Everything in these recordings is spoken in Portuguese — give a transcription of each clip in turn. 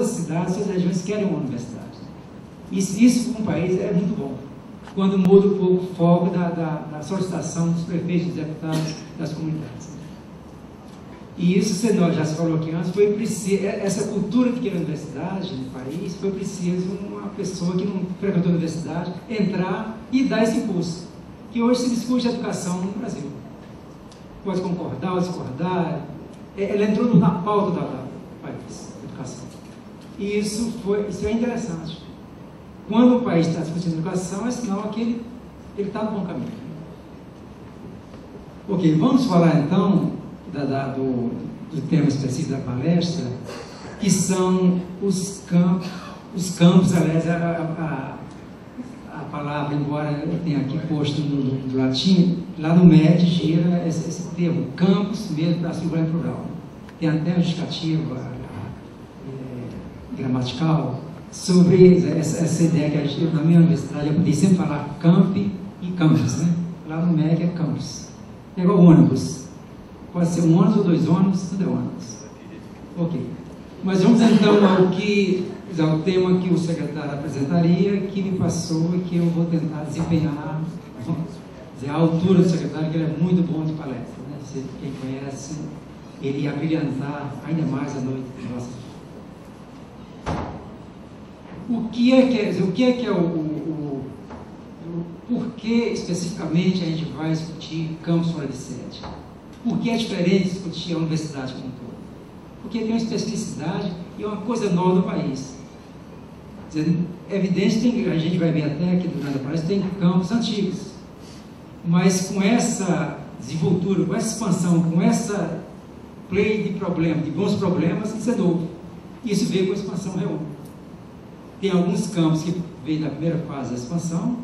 as cidades, todas as regiões querem uma universidade. Isso para um país é muito bom, quando muda um pouco o foco da solicitação dos prefeitos, dos deputados, das comunidades. E isso, nós já se falou aqui antes, foi preciso, essa cultura de querer universidade no país, foi preciso uma pessoa que não frequentou a universidade entrar e dar esse impulso, que hoje se discute a educação no Brasil. Pode concordar ou discordar, ela entrou na pauta do país, a educação. E isso é interessante. Quando o país está discutindo educação, é sinal que ele está no bom caminho. Ok, vamos falar então do tema específico da palestra, que são os campos, aliás, a palavra, embora eu tenha aqui posto no latim, lá no MED gira esse termo, campus mesmo para singular e plural. Tem até uma justificativa gramatical sobre essa ideia que na minha universidade eu podia sempre falar campi e campus, né? Lá no MEC é campus. É igual ônibus. Pode ser um ônibus ou dois ônibus, tudo é ônibus. Ok. Mas vamos então ao tema que o secretário apresentaria, que me passou e que eu vou tentar desempenhar, a altura do secretário, que ele é muito bom de palestra, né? Quem conhece, ele ia brilhantar ainda mais a noite nossa. O que é o por que especificamente a gente vai discutir campus fora de sede? Por que é diferente discutir a universidade como um todo? Porque tem uma especificidade e é uma coisa nova do país. É evidente que a gente vai ver até aqui durante a palestra, tem campos antigos, mas com essa desenvoltura, com essa expansão, com essa play de problemas, de bons problemas, isso é novo. Isso veio com a expansão real. Tem alguns campos que veio da primeira fase da expansão,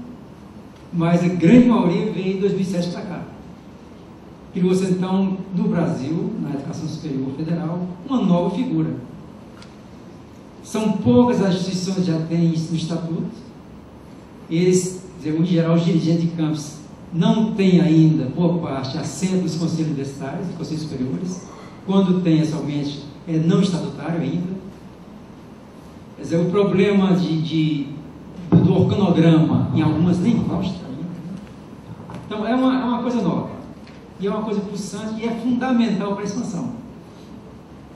mas a grande maioria veio em 2007 para cá. Criou-se então, no Brasil, na educação superior federal, uma nova figura. São poucas as instituições que já têm isso no estatuto. Eles, em geral, os dirigentes de campus não têm ainda, boa parte, assento nos conselhos universitários, nos conselhos superiores. Quando tem, somente, é não estatutário ainda. Quer dizer, o problema do organograma, em algumas nem consta ainda. Então, é uma coisa nova. E é uma coisa pulsante e é fundamental para a expansão.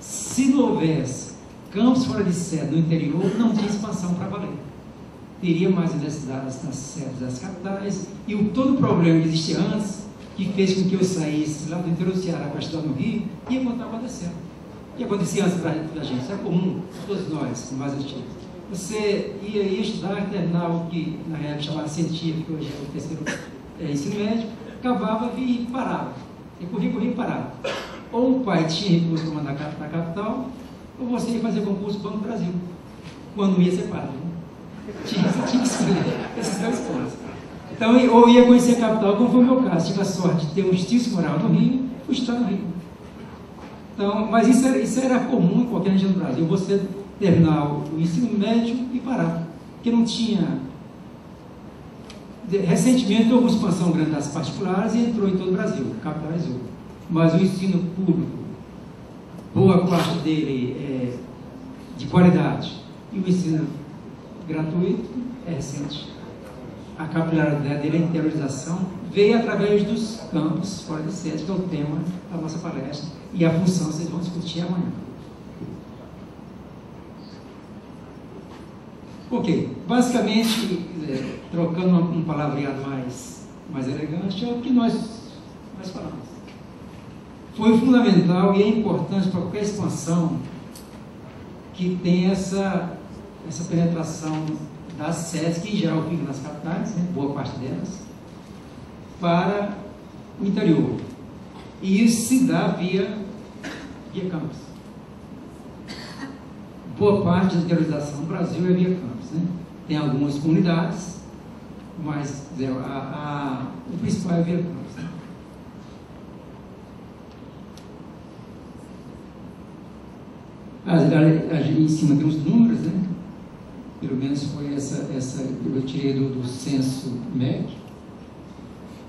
Se não houvesse campos fora de sede no interior, não tinha expansão para valer. Teria mais universidades nas sedes das capitais, e todo o problema que existia antes, que fez com que eu saísse lá do interior do Ceará para estudar no Rio, ia continuar acontecendo. E acontecia antes da gente, isso é comum, todos nós, mais antigos. Você ia estudar, terminar o que na época chamava científico, hoje é o terceiro ensino médio, acabava e parava. E corria e parava. Ou o pai tinha recurso para mandar para a capital, ou você ia fazer concurso para o Banco do Brasil, quando ia ser padre. Você tinha que escolher esses dois pontos. Então, ou ia conhecer a capital, como foi o meu caso. Tive a sorte de ter um tio que morava no Rio, fui estudar no Rio. Então, mas isso era comum em qualquer região do Brasil, você terminar o ensino médio e parar, porque não tinha. Recentemente houve uma expansão grande das particulares e entrou em todo o Brasil, capitalizou. Mas o ensino público, boa parte dele é de qualidade, e o ensino gratuito é recente. A capilaridade dele, a interiorização, veio através dos campos fora de sede, que é o tema da nossa palestra, e a função vocês vão discutir amanhã. Ok, basicamente, trocando um palavreado mais elegante, é o que nós falamos. Foi fundamental e é importante para qualquer expansão que tenha essa penetração das sedes, que em geral ficam nas capitais, né, boa parte delas, para o interior. E isso se dá via campus. Boa parte da interiorização do Brasil é via campus, né? Tem algumas comunidades, mas o principal é via campus. Né? Em cima tem os números, né? Pelo menos foi essa eu tirei do censo MEC.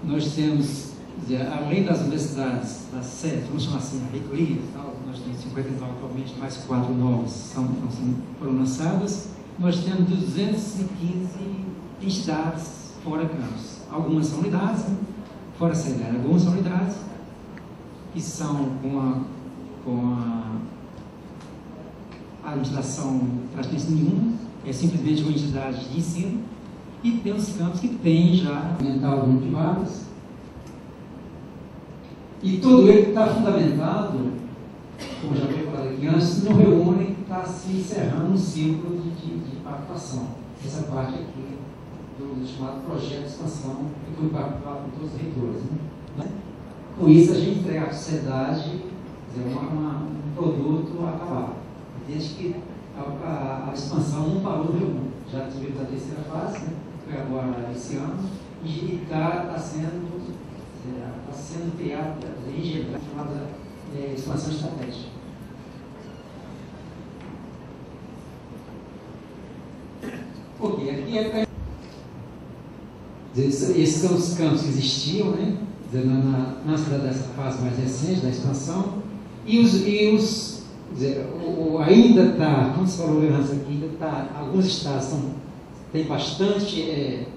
Nós temos dizer, além das universidades, das sedes, vamos chamar assim, reitorias e tal, nós temos 59 atualmente, mais 4 novas foram lançadas, nós temos 215 entidades fora campus. Algumas são unidades, né? Fora a sede, algumas são unidades, que são com a administração praticamente nenhuma, é simplesmente uma entidade de ensino, e tem os campos que têm já aumentado o número de vagas. E tudo ele está fundamentado, como já foi falado aqui antes, no Reúne que está se encerrando um ciclo de pactuação. Essa parte aqui do chamado projeto de expansão, que foi pactuado com todos os reitores. Né? Com isso, a gente entrega à sociedade um produto acabado. Desde que a expansão não parou no Reúne. Já tivemos a terceira fase, né? Foi agora esse ano, e está sendo criada a chamada expansão estratégica. Ok, aqui é para... Esses são os campos que existiam, né? Nessa fase mais recente da expansão, ainda está, como se falou antes aqui, ainda está, alguns estados têm bastante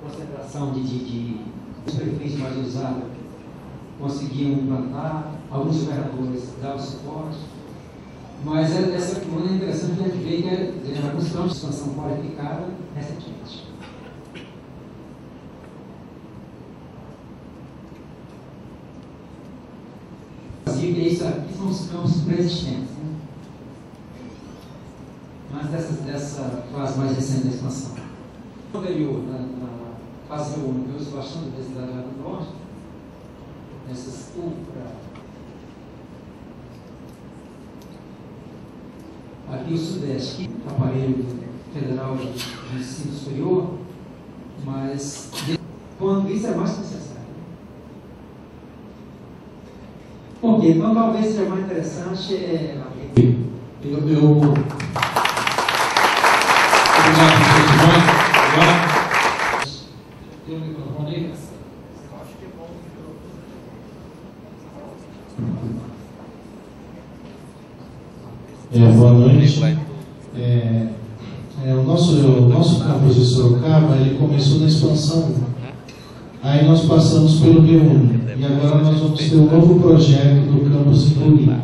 concentração de prefeitos mais usados, conseguiam implantar, alguns governadores davam suporte, mas essa coluna é interessante que a gente vê que a construção de expansão qualificada recentemente. Isso aqui são os campos pré-existentes, né? Mas dessa fase mais recente da expansão. No anterior, na fase 1, eu uso bastante a Universidade do Norte, nessas aqui o Sudeste, o aparelho federal de ensino superior, mas quando isso é mais necessário. Ok, então talvez seja mais interessante Obrigado, tem o microfone aí? Acho que é bom. Boa noite. O nosso campus de Sorocaba, ele começou na expansão 1. Aí nós passamos pelo Reúne. E agora nós vamos ter um novo projeto do campus Reúne.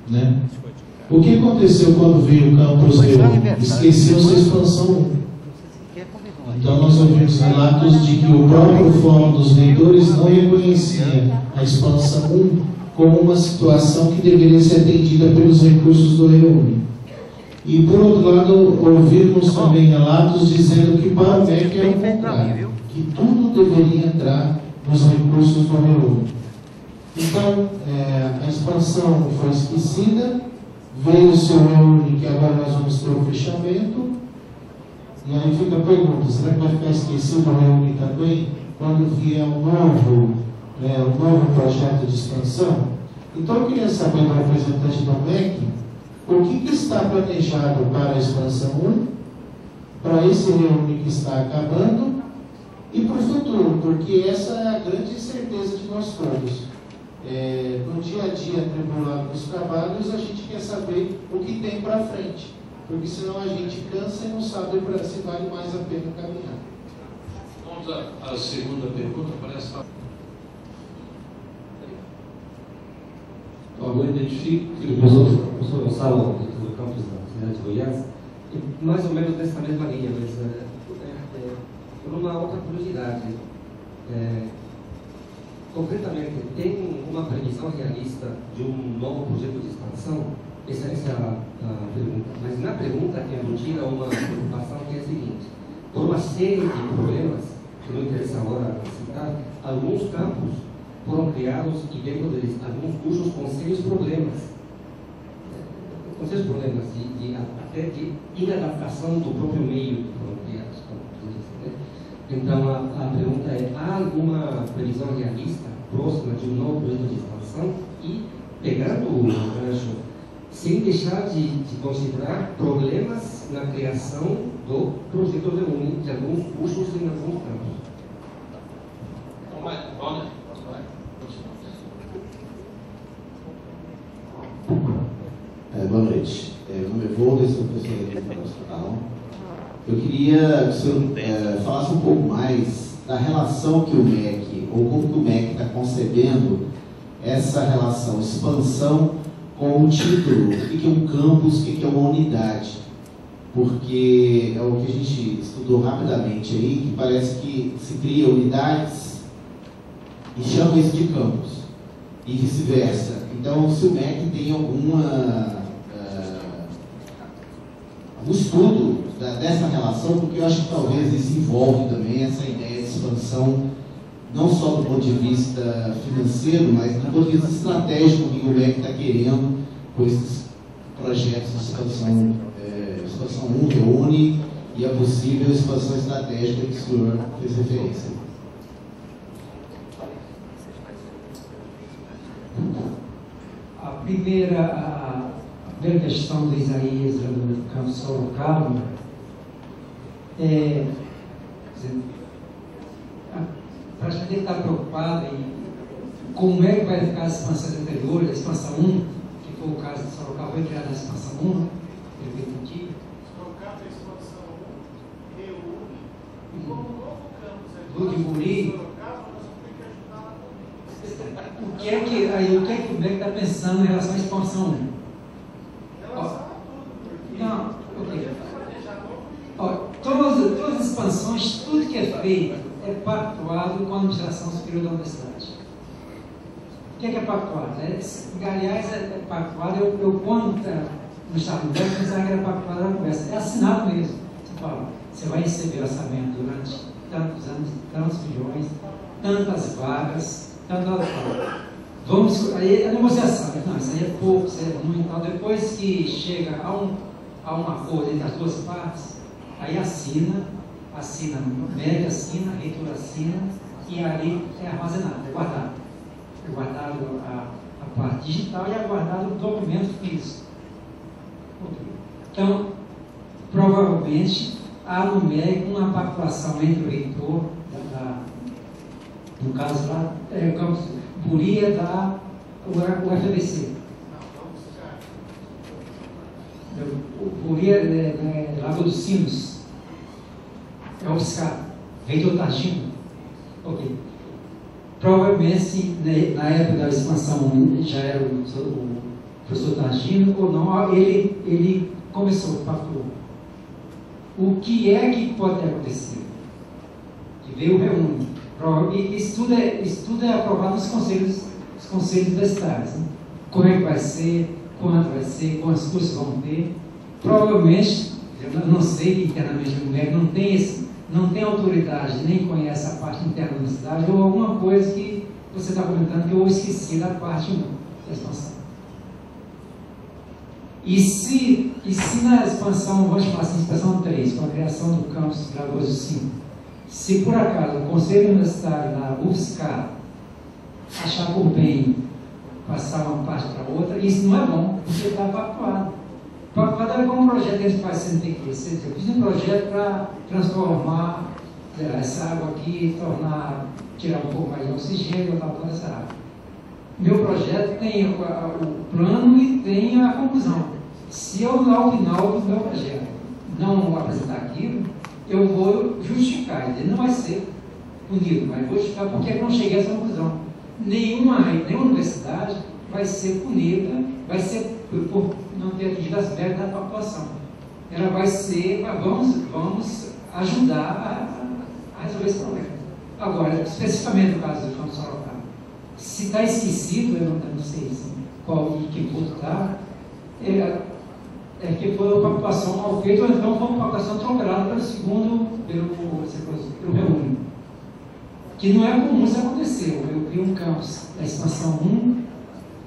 Né? O que aconteceu quando veio o campus Reúne? Esqueceu-se a expansão 1. Então nós ouvimos relatos de que o próprio Fórum dos Leitores não reconhecia a expansão 1 como uma situação que deveria ser atendida pelos recursos do Reúne. E por outro lado, ouvimos também relatos dizendo que para o MEC era o contrário, que tudo deveria entrar nos recursos do Reúne. Então, a expansão foi esquecida, veio o seu Reúne, que agora nós vamos ter o fechamento. E aí fica a pergunta, será que vai ficar esquecido o Reúne também quando vier um novo projeto de expansão? Então eu queria saber do representante do MEC o que está planejado para a expansão 1, para esse Reúne que está acabando e para o futuro, porque essa é a grande incerteza de nós todos. No dia a dia atribulado dos trabalhos, a gente quer saber o que tem para frente. Porque senão a gente cansa e não sabe se vale mais a pena caminhar. Vamos à segunda pergunta, parece. Eu identifico que o professor Gonçalo, do campus da cidade de Goiás, mais ou menos nessa mesma linha, mas por uma outra curiosidade. Concretamente, tem uma previsão realista de um novo projeto de expansão? Essa é a pergunta. Mas na pergunta é embutida uma preocupação que é a seguinte: por uma série de problemas, que não interessa agora citar, alguns campos foram criados e dentro deles alguns cursos com sérios problemas. Até de inadaptação do próprio meio que foram criados. Né? Então a pergunta é: há alguma previsão realista próxima de um novo projeto de expansão? E pegando o gancho, sem deixar de considerar problemas na criação do projeto de alguns cursos em alguns campos. professor aqui do hospital. Eu queria que o senhor falasse um pouco mais da relação que o MEC, ou como que o MEC está concebendo essa relação, expansão com o título, o que é um campus, o que é uma unidade. Porque é o que a gente estudou rapidamente aí, que parece que se cria unidades e chama isso de campus, e vice-versa. Então, se o MEC tem algum estudo dessa relação, porque eu acho que talvez isso envolve também essa ideia de expansão, não só do ponto de vista financeiro, mas do ponto de vista estratégico que o MEC está querendo com esses projetos de expansão 1, reúne, e a possível expansão estratégica que o senhor fez referência. A primeira questão do Isaías do campus Sorocaba praticamente ele está preocupado em como é que vai ficar as expansões anteriores, a expansão 1, que foi o caso de Sorocaba, foi criada a expansão 1, prefeito antigo. Sorocaba, a expansão 1, reúne, como novo campus do de Muri. Sorocaba, nós vamos ter que ajudar O que é que o MEC está pensando em relação à expansão 1? em relação a tudo, porque Não, o ok. projeto é planejar novo e Ó, todas as expansões, tudo que é feito é pactuado com a administração superior da universidade. O que é pactuado? Aliás, é pactuado, eu quando no estado do MEC pensava que era pactuado na conversa. É assinado mesmo. Você fala, você vai receber orçamento durante tantos anos, tantos milhões, tantas vagas, aí a negociação, não, isso aí é pouco, isso aí é muito, então depois que chega a um acordo entre as duas partes, aí assina, o MEC assina, a reitora assina, e aí é armazenado, é guardado. É guardado a parte digital e é guardado o documento físico. Então, provavelmente, há no MEC uma pactuação entre o reitor, no caso lá, o campus Muri é da UFABC. O Muri é Lagoa dos Sinos, é o UFSCar, reitor Targino. Ok. Provavelmente, na época da expansão, já era o professor Targino, ou não, ele começou, pactuou. O que é que pode acontecer? Que veio o reúne. Isso tudo é aprovado nos conselhos universitários. Né? Como é que vai ser, quanto vai ser, quantos cursos vão ter. Provavelmente, eu não sei que internamente o MEC não tem autoridade, nem conhece a parte interna da universidade, ou alguma coisa que você está comentando que eu esqueci da parte 1 da expansão. E se na expansão, vamos chamar assim, expansão 3, com a criação do campus Lagoas do Sim, se por acaso o Conselho Universitário da UFSCar achar por bem passar uma parte para outra, isso não é bom, porque está pactuado. Pactuado é como um projeto que a gente faz CNPq. Eu fiz um projeto para transformar essa água aqui, tirar um pouco mais de oxigênio e botar toda essa água. Meu projeto tem o plano e tem a conclusão. Se eu, ao final do meu projeto, não apresentar aquilo, eu vou justificar. Ele não vai ser punido, mas vou justificar porque eu não cheguei a essa conclusão. Nenhuma universidade vai ser punida, vai ser por não ter atingido as metas da população. Ela vai ser, vamos ajudar a resolver esse problema. Agora, especificamente no caso do campus Sorocaba, se está esquecido, eu não sei qual e que ponto está, é que foi uma população mal feita, ou então foi uma população atropelada pelo reúne. Que não é comum isso acontecer. Eu vi um campus da expansão 1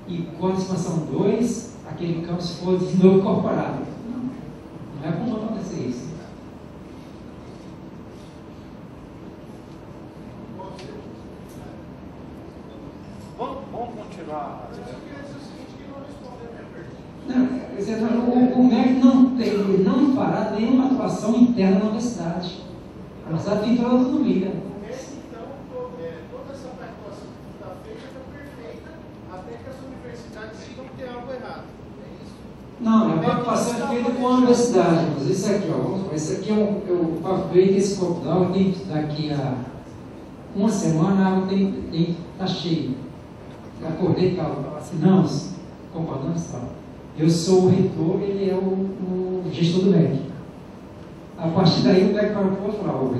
e com a expansão 2, aquele campus foi de novo incorporado. Não é comum acontecer isso. Vamos continuar. O MEC não fará nenhuma atuação interna na universidade. A universidade tem toda a autonomia. Então, toda essa pactuação que está feita está perfeita até que as universidades digam que tem algo errado. É isso? Não, a preocupação é feita com a universidade. Mas esse aqui, ó, esse aqui é o pathway que esse copo d'água tem daqui a uma semana, a água está cheia. Eu acordei e estava assim, não, concordamos e tal. Eu sou o reitor, ele é o gestor do MEC. A partir daí o MEC parou e falou,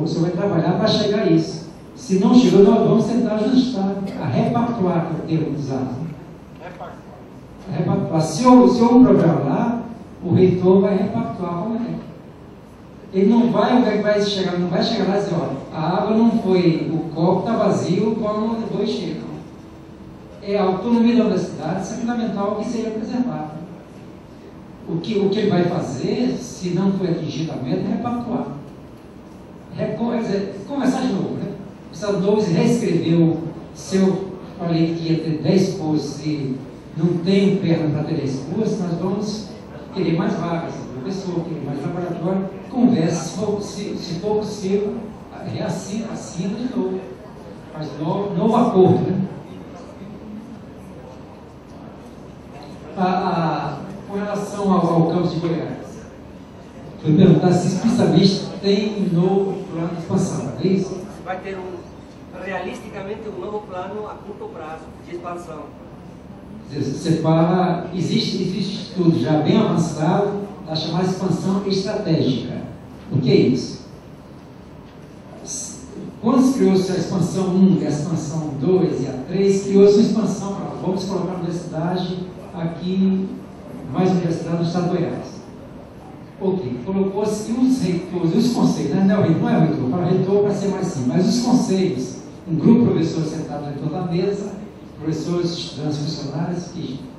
o senhor vai trabalhar para chegar a isso. Se não chegou, nós vamos tentar ajustar, a repactuar, que é o termo usado. Repactuar. Se houve um problema lá, o reitor vai repactuar com o MEC. Ele não vai chegar lá e dizer, olha, a água não foi, o copo está vazio, como depois chega. É a autonomia da universidade, isso é fundamental que seja preservado. O que ele vai fazer, se não foi atingida a meta, é repactuar. Começar de novo, né? O Estado 12 reescreveu, se eu falei que ia ter 10 cursos e não tenho perna para ter 10 cursos, nós vamos querer mais vagas, professor, querer mais laboratório, conversa, se for possível, assina de novo. Faz novo acordo, né? Com relação ao campus de Goiás, foi perguntar se explicitamente tem um novo plano de expansão, é isso? Vai ter realisticamente um novo plano a curto prazo de expansão. Você fala, existe estudo já bem avançado da chamada expansão estratégica. O que é isso? Quando criou-se a expansão 1 e a expansão 2 e a 3, criou-se uma expansão para vamos colocar a universidade aqui, mais universidade no estado de Goiás. Ok, colocou-se os reitores, os conselhos, não é o reitor, para o reitor para ser mais simples, mas os conselhos, um grupo de professores sentados em toda a mesa, professores, estudantes, funcionários,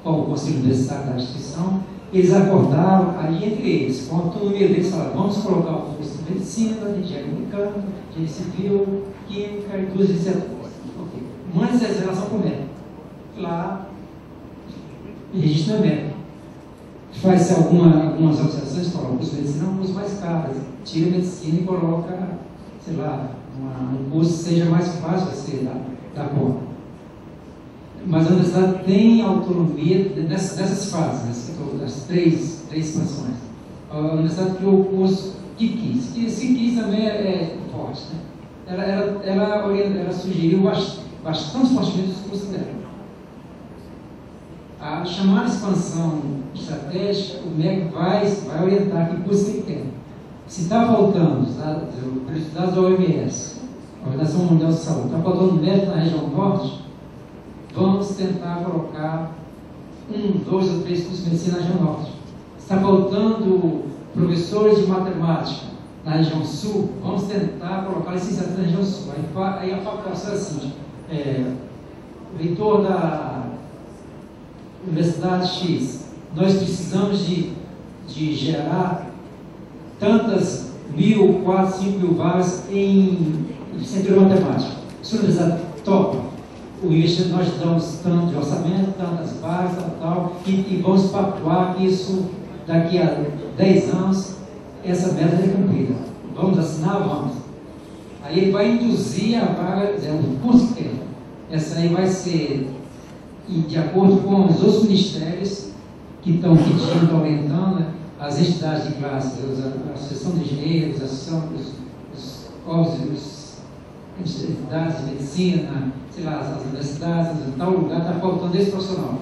como o conselho universitário da instituição, eles acordaram aí entre eles, com a autonomia deles, falaram, vamos colocar o curso de medicina, de engenharia mecânica, de civil, química e duas licenciaturas. Ok, mas essa relação com o MEC. Lá, registro é MEC. Faz-se algumas observações, coloca o curso de medicina, um curso mais caro, tira a medicina e coloca, sei lá, um curso que seja mais fácil de você dar conta. Mas a universidade tem autonomia nessas fases, das três expansões. A universidade criou o curso que quis, que se quis também é forte, né? Ela sugeriu bastante fortemente os cursos dela. A chamada expansão estratégica, o MEC vai orientar que curso que quer. Se está faltando, pelos dados da OMS, a Organização Mundial de Saúde, está faltando médico na região norte, vamos tentar colocar 1, 2 ou 3 cursos de medicina na região norte. Está faltando professores de matemática na região sul, vamos tentar colocar licenciatura na região sul. Aí a faculdade é assim, o reitor da Universidade X, nós precisamos de gerar tantas 1.000, 4, 5.000 vagas em licenciatura de matemática. Se a universidade topa, o investimento nós damos tanto de orçamento, tantas vagas, tal, e vamos pactuar que isso, daqui a 10 anos, essa meta é cumprida. Vamos assinar? Vamos. Aí ele vai induzir a vaga, o curso que quer. Essa aí vai ser de acordo com os outros ministérios que estão pedindo, estão orientando, né, as entidades de classe, a Associação de Engenheiros, a Associação dos entidades de medicina, sei lá, as universidades, em tal lugar está faltando esse profissional.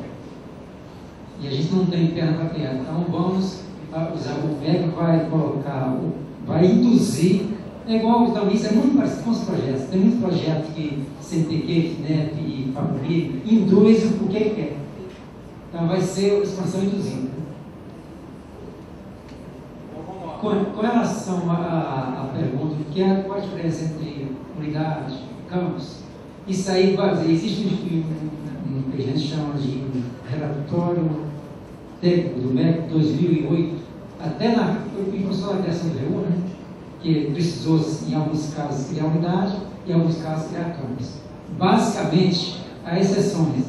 E a gente não tem perna para criar. Então vamos, o MEC vai colocar, vai induzir, é igual, então isso é muito parecido com os projetos. Tem muitos projetos que CNPq, FINEP e FAPURI induz o que quer. Então vai ser a expansão induzida. Com relação à pergunta, qual a diferença entre unidade, campus, isso aí existe um que a gente chama de relatório técnico do MEC 2008, até em função da criação do REU, né, que precisou, em alguns casos, criar unidade e em alguns casos, criar campus. Basicamente, há exceções,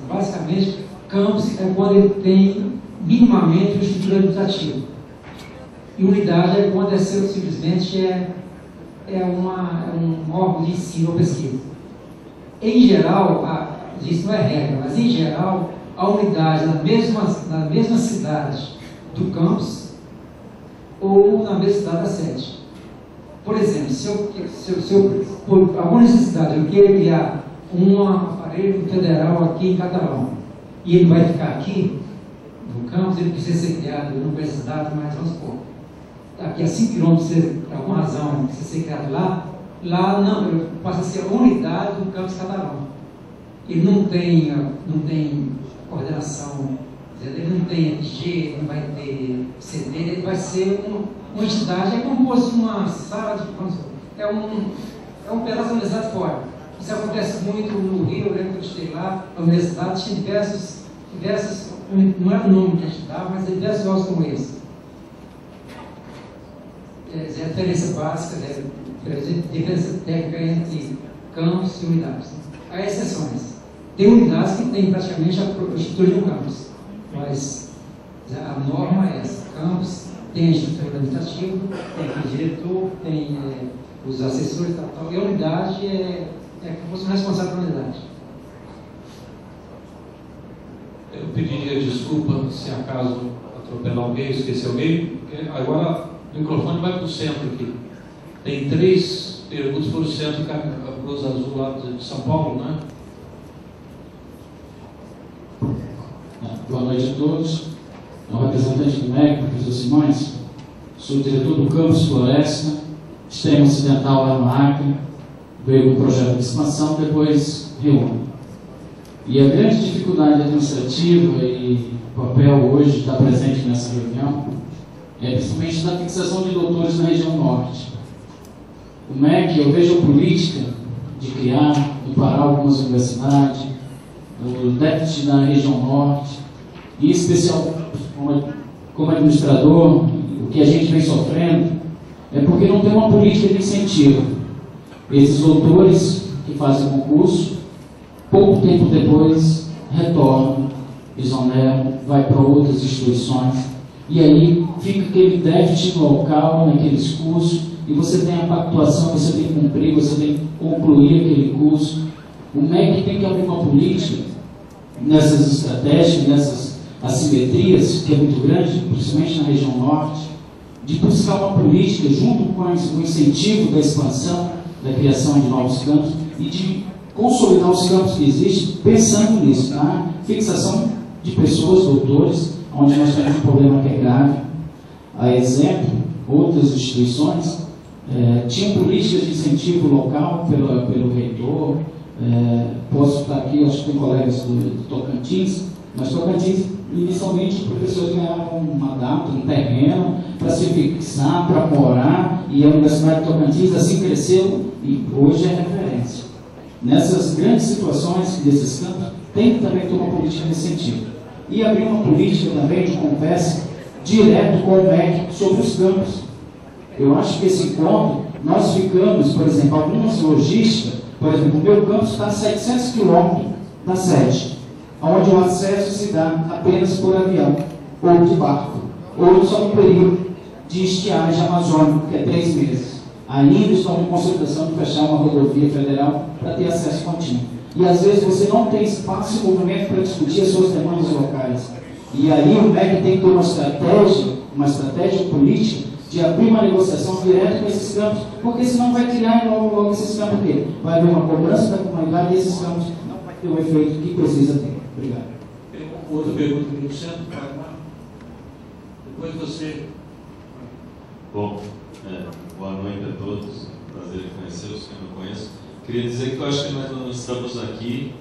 basicamente, campus é quando ele tem minimamente uma estrutura administrativa. E unidade é quando simplesmente um órgão de ensino ou pesquisa. Em geral, isso não é regra, mas em geral, a unidade na mesma cidade do campus ou na mesma cidade da sede. Por exemplo, se eu por alguma necessidade eu quero criar um aparelho federal aqui em Catalão e ele vai ficar aqui no campus, ele precisa ser criado numa universidade, mas vamos supor, daqui a 5 quilômetros, por alguma razão, precisa ser criado lá não, passa a ser a unidade do campus Catalão. Ele não tem coordenação, ele não tem FG, não vai ter CD, ele vai ser uma entidade, é como se fosse uma sala de... É um pedaço da universidade fora. Isso acontece muito no Rio, eu lembro que eu estudei lá, a universidade tinha diversos, não era o nome que a gente dava, mas diversos jogos como esse. É a diferença básica, a diferença técnica entre campos e unidades. Há exceções. Tem unidades que têm praticamente a estrutura de um campus, mas a norma é essa. Campus tem a estrutura administrativa, tem o diretor, tem os assessores e tal. E a unidade é como se fosse responsável pela unidade. Eu pediria desculpa se acaso atropelar alguém, esquecer alguém, porque agora o microfone vai para o centro aqui. Tem 3 perguntas para o centro, a Cruz Azul lá de São Paulo, né? Boa noite a todos. É o representante do MEC, professor Simões, sou diretor do campus Floresta, extremo ocidental lá no Acre, veio um projeto de expansão, depois reúne. E a grande dificuldade administrativa e papel hoje de estar presente nessa reunião é principalmente da fixação de doutores na região norte. O MEC, eu vejo a política de criar, de parar algumas universidades, o déficit na região norte, e em especial como administrador, o que a gente vem sofrendo é porque não tem uma política de incentivo. Esses doutores que fazem concurso, pouco tempo depois, retornam, exoneram, vai para outras instituições, e aí fica aquele déficit local naqueles cursos, e você tem a pactuação, você tem que cumprir, você tem que concluir aquele curso. O MEC tem que abrir uma política nessas estratégias, nessas assimetrias, que é muito grande, principalmente na região norte, de buscar uma política junto com o incentivo da expansão, da criação de novos campos e de consolidar os campos que existem, pensando nisso, na fixação de pessoas, doutores, onde nós temos um problema que é grave. A exemplo, outras instituições tinham políticas de incentivo local pelo reitor. Posso estar aqui, acho que tem colegas do Tocantins, mas Tocantins, inicialmente, os professores ganhavam uma data, um terreno para se fixar, para morar, e a Universidade de Tocantins assim cresceu e hoje é referência. Nessas grandes situações desses campos, tem que também ter uma política de incentivo. E abrir uma política também de conversa direto com o MEC sobre os campos. Eu acho que esse encontro, nós ficamos, por exemplo, algumas logísticas, por exemplo, o meu campus está a 700 quilômetros da sede, onde o acesso se dá apenas por avião, ou de barco, ou só no período de estiagem amazônico, que é 3 meses. Ainda estão em consideração de fechar uma rodovia federal para ter acesso contínuo. E às vezes você não tem espaço e movimento para discutir as suas demandas locais. E aí o MEC tem que ter uma estratégia política de abrir uma negociação direta com esses campos, porque senão vai criar logo esses campos aqui. Vai haver uma cobrança da comunidade e esses campos não vai ter o efeito que precisa ter. Obrigado. Tem outra pergunta aqui no centro, depois você. Bom, boa noite a todos. Prazer em conhecê-los, que eu não conheço. Queria dizer que eu acho que nós não estamos aqui